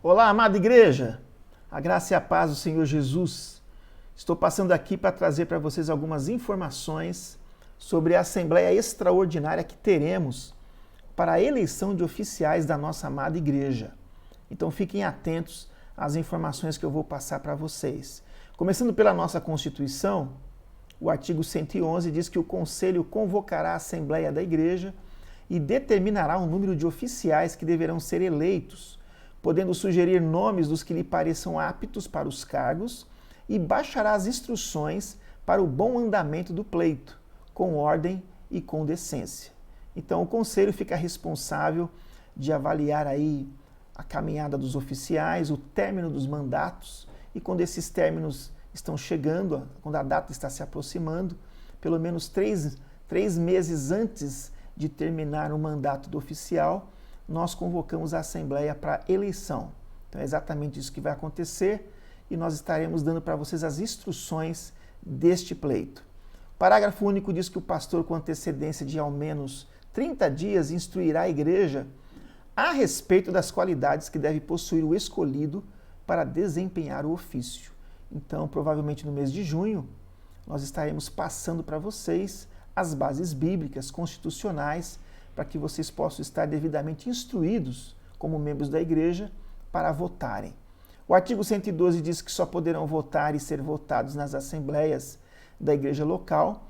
Olá, amada igreja, a graça e a paz do Senhor Jesus. Estou passando aqui para trazer para vocês algumas informações sobre a Assembleia Extraordinária que teremos para a eleição de oficiais da nossa amada igreja. Então fiquem atentos às informações que eu vou passar para vocês. Começando pela nossa Constituição, o artigo 111 diz que o Conselho convocará a Assembleia da Igreja e determinará o número de oficiais que deverão ser eleitos, podendo sugerir nomes dos que lhe pareçam aptos para os cargos, e baixará as instruções para o bom andamento do pleito, com ordem e com decência. Então o Conselho fica responsável de avaliar aí a caminhada dos oficiais, o término dos mandatos, e quando esses términos estão chegando, quando a data está se aproximando, pelo menos três meses antes de terminar o mandato do oficial, nós convocamos a Assembleia para eleição. Então é exatamente isso que vai acontecer e nós estaremos dando para vocês as instruções deste pleito. O parágrafo único diz que o pastor, com antecedência de ao menos 30 dias, instruirá a igreja a respeito das qualidades que deve possuir o escolhido para desempenhar o ofício. Então, provavelmente no mês de junho, nós estaremos passando para vocês as bases bíblicas, constitucionais, para que vocês possam estar devidamente instruídos como membros da igreja para votarem. O artigo 112 diz que só poderão votar e ser votados nas assembleias da igreja local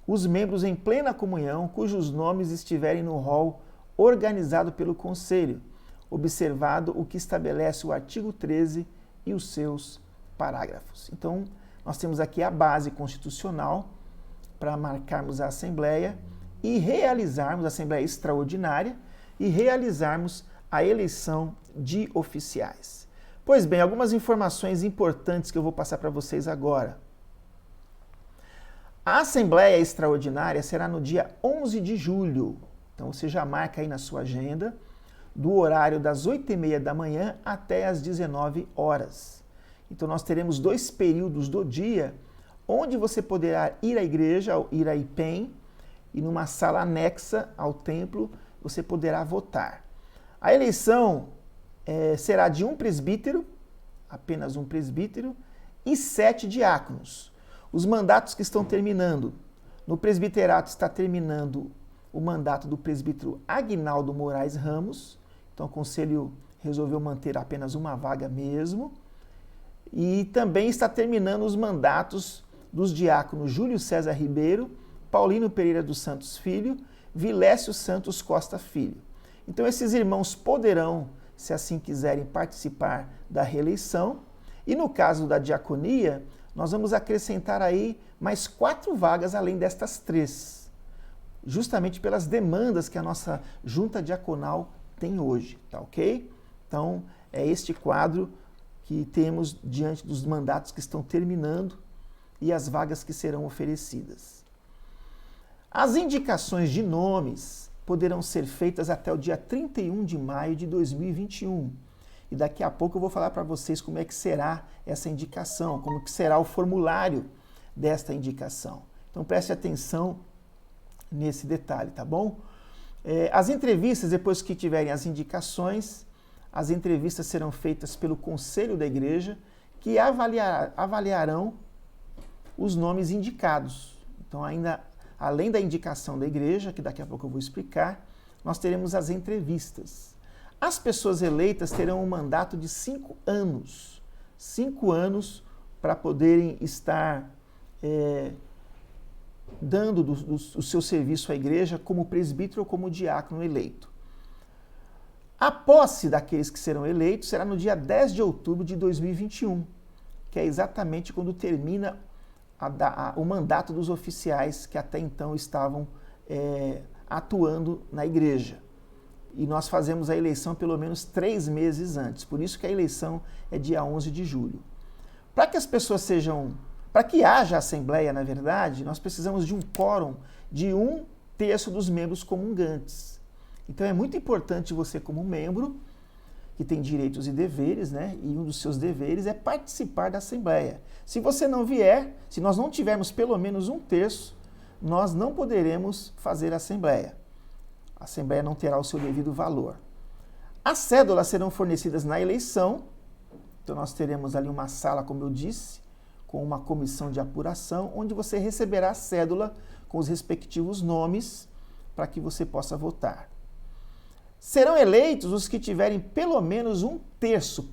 os membros em plena comunhão cujos nomes estiverem no rol organizado pelo Conselho, observado o que estabelece o artigo 13 e os seus parágrafos. Então, nós temos aqui a base constitucional para marcarmos a Assembleia e realizarmos a Assembleia Extraordinária e realizarmos a eleição de oficiais. Pois bem, algumas informações importantes que eu vou passar para vocês agora. A Assembleia Extraordinária será no dia 11 de julho. Então você já marca aí na sua agenda, do horário das 8h30 da manhã até as 19 horas. Então nós teremos 2 períodos do dia onde você poderá ir à igreja, ir à IPEM, e numa sala anexa ao templo você poderá votar. A eleição será de um presbítero, apenas um presbítero, e 7 diáconos. Os mandatos que estão terminando. No presbiterato está terminando o mandato do presbítero Aguinaldo Moraes Ramos, então o conselho resolveu manter apenas uma vaga mesmo, e também está terminando os mandatos dos diáconos Júlio César Ribeiro, Paulino Pereira dos Santos Filho, Vilécio Santos Costa Filho. Então esses irmãos poderão, se assim quiserem, participar da reeleição, e no caso da diaconia, nós vamos acrescentar aí mais 4 vagas além destas 3, justamente pelas demandas que a nossa junta diaconal tem hoje, tá ok? Então é este quadro que temos diante dos mandatos que estão terminando e as vagas que serão oferecidas. As indicações de nomes poderão ser feitas até o dia 31 de maio de 2021. E daqui a pouco eu vou falar para vocês como é que será essa indicação, como que será o formulário desta indicação. Então preste atenção nesse detalhe, tá bom? As entrevistas, depois que tiverem as indicações, as entrevistas serão feitas pelo Conselho da Igreja, que avaliarão os nomes indicados. Então, ainda além da indicação da igreja, que daqui a pouco eu vou explicar, nós teremos as entrevistas. As pessoas eleitas terão um mandato de 5 anos. 5 anos para poderem estar dando o seu serviço à igreja como presbítero ou como diácono eleito. A posse daqueles que serão eleitos será no dia 10 de outubro de 2021, que é exatamente quando termina o mandato dos oficiais que até então estavam atuando na igreja. E nós fazemos a eleição pelo menos 3 meses antes, por isso que a eleição é dia 11 de julho. Para que as pessoas para que haja assembleia, na verdade, nós precisamos de um quórum de 1/3 dos membros comungantes. Então é muito importante você, como membro, que tem direitos e deveres, né? E um dos seus deveres é participar da Assembleia. Se você não vier, se nós não tivermos pelo menos 1/3, nós não poderemos fazer a Assembleia. A Assembleia não terá o seu devido valor. As cédulas serão fornecidas na eleição, então nós teremos ali uma sala, como eu disse, com uma comissão de apuração, onde você receberá a cédula com os respectivos nomes para que você possa votar. Serão eleitos os que tiverem pelo menos um terço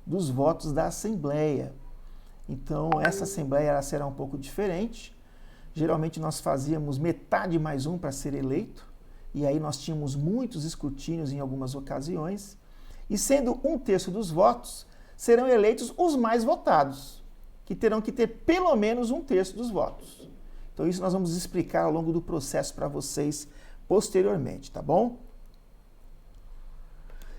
dos votos da Assembleia. Então, essa Assembleia ela será um pouco diferente. Geralmente nós fazíamos metade mais um para ser eleito, e aí nós tínhamos muitos escrutínios em algumas ocasiões, e sendo um terço dos votos, serão eleitos os mais votados, que terão que ter pelo menos um terço dos votos. Então isso nós vamos explicar ao longo do processo para vocês posteriormente, tá bom?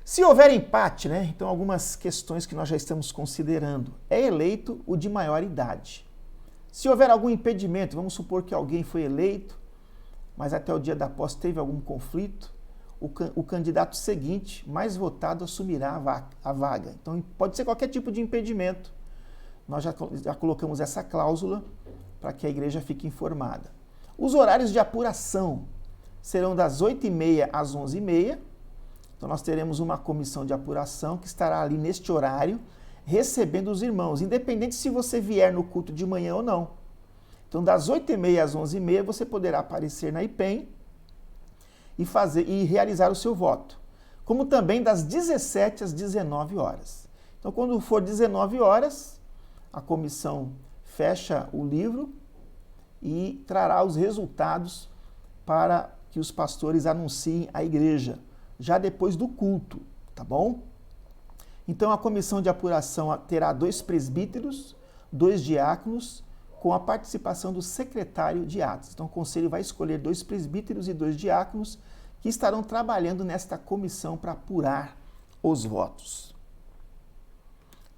Se houver empate, né, então algumas questões que nós já estamos considerando, é eleito o de maior idade. Se houver algum impedimento, vamos supor que alguém foi eleito, mas até o dia da posse teve algum conflito, o candidato seguinte, mais votado, assumirá a vaga. Então pode ser qualquer tipo de impedimento. Nós já colocamos essa cláusula para que a igreja fique informada. Os horários de apuração serão das 8h30 às 11h30. Então nós teremos uma comissão de apuração que estará ali neste horário, recebendo os irmãos, independente se você vier no culto de manhã ou não. Então das 8h30 às 11h30 você poderá aparecer na IPEM e realizar o seu voto. Como também das 17 às 19 horas. Então quando for 19 horas, a comissão fecha o livro e trará os resultados para que os pastores anunciem à igreja, já depois do culto, tá bom? Então a comissão de apuração terá 2 presbíteros, 2 diáconos, com a participação do secretário de atos. Então o conselho vai escolher 2 presbíteros e 2 diáconos que estarão trabalhando nesta comissão para apurar os votos.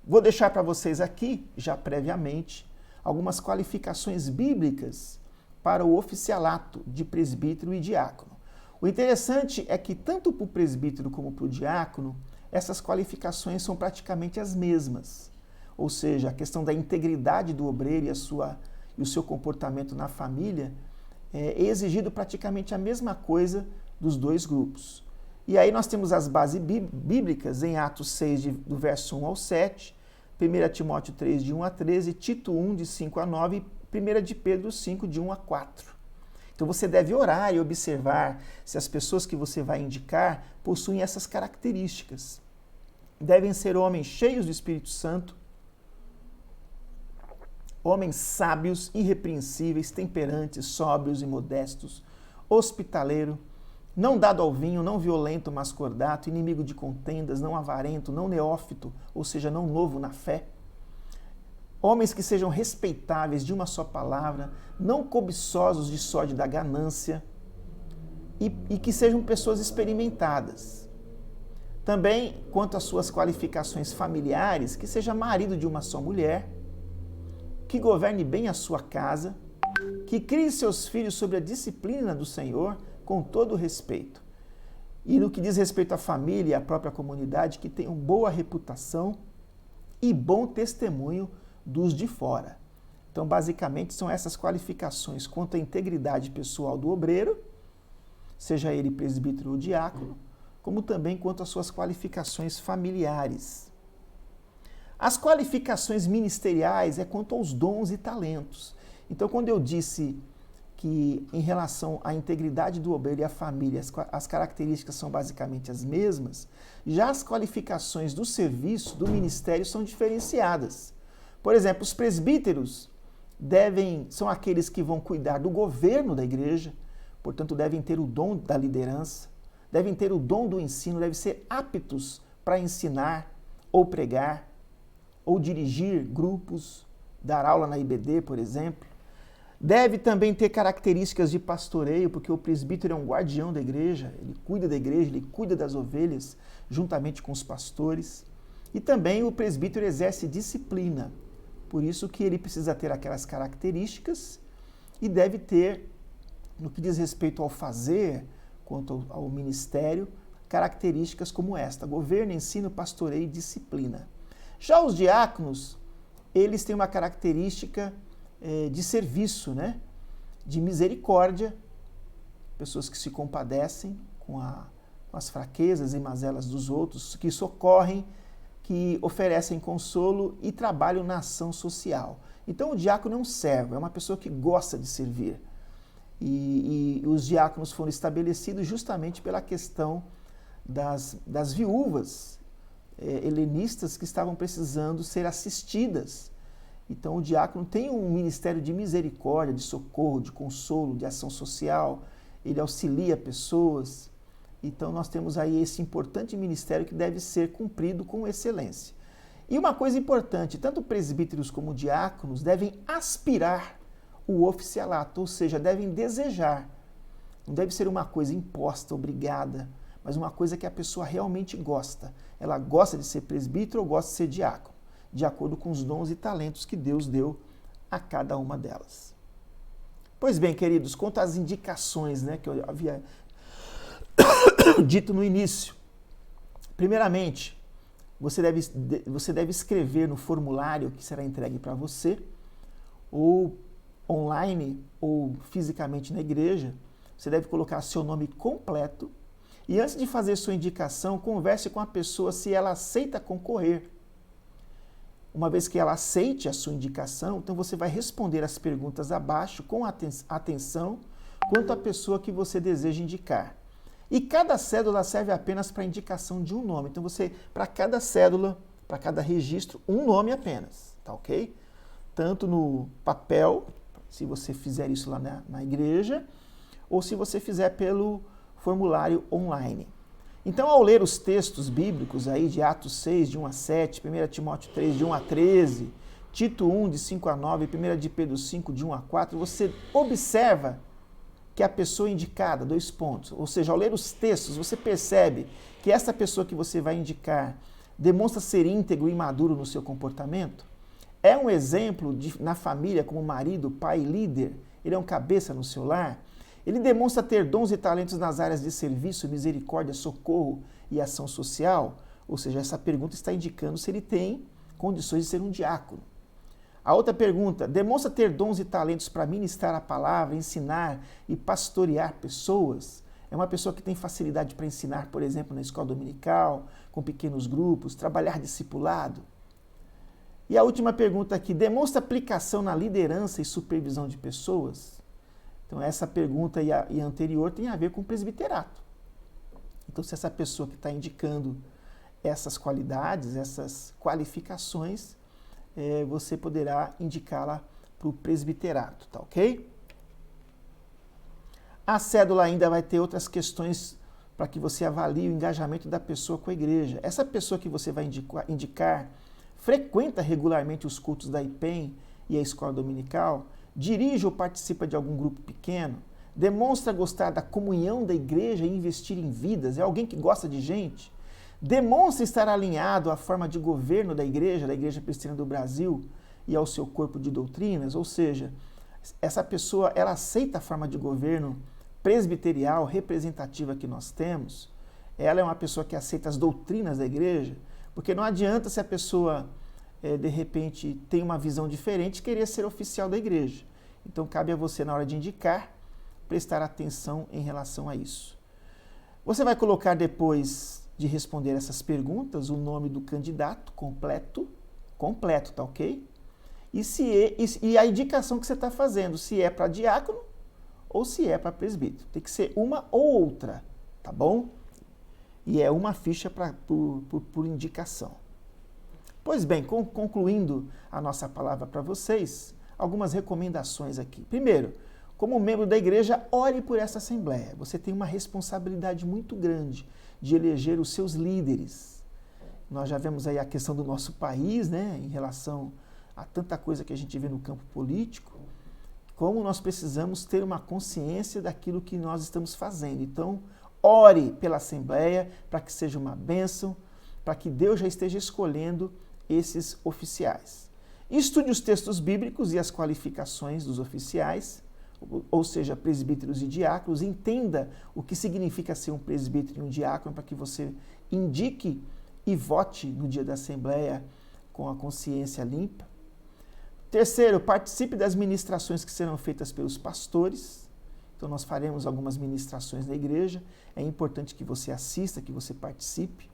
Vou deixar para vocês aqui, já previamente, algumas qualificações bíblicas para o oficialato de presbítero e diácono. O interessante é que tanto para o presbítero como para o diácono, essas qualificações são praticamente as mesmas. Ou seja, a questão da integridade do obreiro e o seu comportamento na família é exigido praticamente a mesma coisa dos 2 grupos. E aí nós temos as bases bíblicas em Atos 6, do verso 1 ao 7, 1 Timóteo 3, de 1 a 13, Tito 1, de 5 a 9 e 1 de Pedro 5, de 1 a 4. Então você deve orar e observar se as pessoas que você vai indicar possuem essas características. Devem ser homens cheios do Espírito Santo, homens sábios, irrepreensíveis, temperantes, sóbrios e modestos, hospitaleiro, não dado ao vinho, não violento, mas cordato, inimigo de contendas, não avarento, não neófito, ou seja, não novo na fé. Homens que sejam respeitáveis de uma só palavra, não cobiçosos de sorte da ganância e que sejam pessoas experimentadas. Também, quanto às suas qualificações familiares, que seja marido de uma só mulher, que governe bem a sua casa, que crie seus filhos sobre a disciplina do Senhor, com todo o respeito. E no que diz respeito à família e à própria comunidade, que tenham boa reputação e bom testemunho dos de fora. Então, basicamente, são essas qualificações quanto à integridade pessoal do obreiro, seja ele presbítero ou diácono, como também quanto às suas qualificações familiares. As qualificações ministeriais é quanto aos dons e talentos. Então, quando eu disse que em relação à integridade do obreiro e à família, as características são basicamente as mesmas, já as qualificações do serviço, do ministério, são diferenciadas. Por exemplo, os presbíteros são aqueles que vão cuidar do governo da igreja, portanto devem ter o dom da liderança, devem ter o dom do ensino, devem ser aptos para ensinar ou pregar, ou dirigir grupos, dar aula na IBD, por exemplo. Deve também ter características de pastoreio, porque o presbítero é um guardião da igreja, ele cuida da igreja, ele cuida das ovelhas, juntamente com os pastores. E também o presbítero exerce disciplina, por isso que ele precisa ter aquelas características e deve ter, no que diz respeito ao fazer, quanto ao ministério, características como esta: governo, ensino, pastoreio e disciplina. Já os diáconos, eles têm uma característica de serviço, né? De misericórdia, pessoas que se compadecem com com as fraquezas e mazelas dos outros, que socorrem, que oferecem consolo e trabalham na ação social. Então o diácono é um servo, é uma pessoa que gosta de servir. E os diáconos foram estabelecidos justamente pela questão das viúvas helenistas que estavam precisando ser assistidas. Então o diácono tem um ministério de misericórdia, de socorro, de consolo, de ação social, ele auxilia pessoas. Então nós temos aí esse importante ministério que deve ser cumprido com excelência. E uma coisa importante, tanto presbíteros como diáconos devem aspirar o oficialato, ou seja, devem desejar. Não deve ser uma coisa imposta, obrigada, mas uma coisa que a pessoa realmente gosta. Ela gosta de ser presbítero ou gosta de ser diácono, de acordo com os dons e talentos que Deus deu a cada uma delas. Pois bem, queridos, quanto às indicações, que eu havia dito no início. Primeiramente, você deve escrever no formulário que será entregue para você, ou online, ou fisicamente na igreja. Você deve colocar seu nome completo. E antes de fazer sua indicação, converse com a pessoa se ela aceita concorrer. Uma vez que ela aceite a sua indicação, então você vai responder as perguntas abaixo com atenção quanto à pessoa que você deseja indicar. E cada cédula serve apenas para a indicação de um nome. Então para cada cédula, para cada registro, um nome apenas, tá ok? Tanto no papel, se você fizer isso lá na igreja, ou se você fizer pelo formulário online. Então, ao ler os textos bíblicos aí de Atos 6, de 1 a 7, 1 Timóteo 3, de 1 a 13, Tito 1, de 5 a 9, 1 de Pedro 5, de 1 a 4, você observa que a pessoa indicada, 2 pontos, ou seja, ao ler os textos, você percebe que essa pessoa que você vai indicar demonstra ser íntegro e maduro no seu comportamento? É um exemplo na família como marido, pai, líder? Ele é um cabeça no seu lar? Ele demonstra ter dons e talentos nas áreas de serviço, misericórdia, socorro e ação social? Ou seja, essa pergunta está indicando se ele tem condições de ser um diácono. A outra pergunta, demonstra ter dons e talentos para ministrar a palavra, ensinar e pastorear pessoas? É uma pessoa que tem facilidade para ensinar, por exemplo, na escola dominical, com pequenos grupos, trabalhar discipulado? E a última pergunta aqui, demonstra aplicação na liderança e supervisão de pessoas? Então essa pergunta e a anterior tem a ver com presbiterato. Então se essa pessoa que está indicando essas qualidades, essas qualificações, você poderá indicá-la para o presbiterato, tá ok? A cédula ainda vai ter outras questões para que você avalie o engajamento da pessoa com a igreja. Essa pessoa que você vai indicar frequenta regularmente os cultos da IPEM e a escola dominical, dirige ou participa de algum grupo pequeno, demonstra gostar da comunhão da igreja e investir em vidas, é alguém que gosta de gente, demonstra estar alinhado à forma de governo da Igreja Presbiteriana do Brasil e ao seu corpo de doutrinas, ou seja, essa pessoa ela aceita a forma de governo presbiterial, representativa que nós temos, ela é uma pessoa que aceita as doutrinas da igreja, porque não adianta se a pessoa, de repente, tem uma visão diferente, querer ser oficial da igreja. Então, cabe a você, na hora de indicar, prestar atenção em relação a isso. Você vai colocar depois de responder essas perguntas, o nome do candidato completo, tá ok? E a indicação que você está fazendo, se é para diácono ou se é para presbítero. Tem que ser uma ou outra, tá bom? E é uma ficha por indicação. Pois bem, concluindo a nossa palavra para vocês, algumas recomendações aqui. Primeiro, como membro da igreja, ore por essa assembleia. Você tem uma responsabilidade muito grande de eleger os seus líderes. Nós já vemos aí a questão do nosso país, em relação a tanta coisa que a gente vê no campo político, como nós precisamos ter uma consciência daquilo que nós estamos fazendo. Então, ore pela assembleia para que seja uma bênção, para que Deus já esteja escolhendo esses oficiais. Estude os textos bíblicos e as qualificações dos oficiais, ou seja, presbíteros e diáconos, entenda o que significa ser um presbítero e um diácono para que você indique e vote no dia da Assembleia com a consciência limpa. Terceiro, participe das ministrações que serão feitas pelos pastores. Então nós faremos algumas ministrações na igreja. É importante que você assista, que você participe.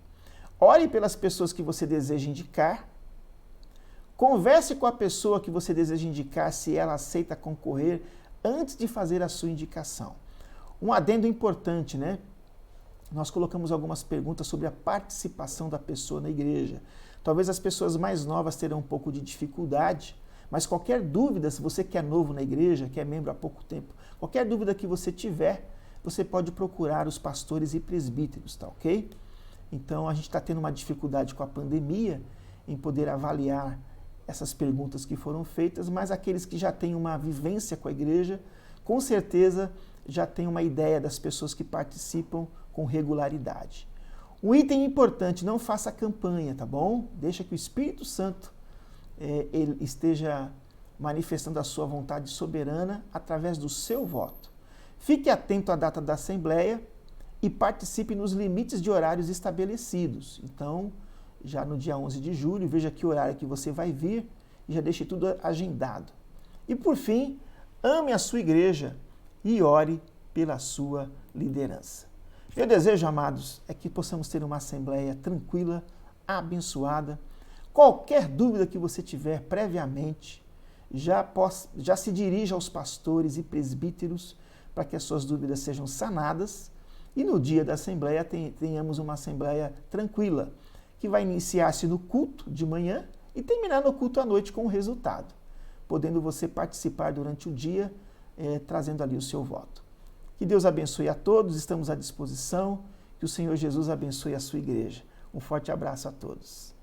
Ore pelas pessoas que você deseja indicar. Converse com a pessoa que você deseja indicar se ela aceita concorrer antes de fazer a sua indicação. Um adendo importante, né? Nós colocamos algumas perguntas sobre a participação da pessoa na igreja. Talvez as pessoas mais novas terão um pouco de dificuldade, mas qualquer dúvida, se você que é novo na igreja, que é membro há pouco tempo, qualquer dúvida que você tiver, você pode procurar os pastores e presbíteros, tá ok? Então a gente está tendo uma dificuldade com a pandemia em poder avaliar essas perguntas que foram feitas, mas aqueles que já têm uma vivência com a igreja, com certeza já têm uma ideia das pessoas que participam com regularidade. Um item importante, não faça campanha, tá bom? Deixa que o Espírito Santo ele esteja manifestando a sua vontade soberana através do seu voto. Fique atento à data da Assembleia e participe nos limites de horários estabelecidos. Então, já no dia 11 de julho, veja que horário que você vai vir e já deixe tudo agendado. E por fim, ame a sua igreja e ore pela sua liderança. Meu desejo, amados, é que possamos ter uma assembleia tranquila, abençoada. Qualquer dúvida que você tiver previamente, já se dirija aos pastores e presbíteros para que as suas dúvidas sejam sanadas e no dia da assembleia tenhamos uma assembleia tranquila, que vai iniciar-se no culto de manhã e terminar no culto à noite com o resultado, podendo você participar durante o dia, trazendo ali o seu voto. Que Deus abençoe a todos, estamos à disposição, que o Senhor Jesus abençoe a sua igreja. Um forte abraço a todos.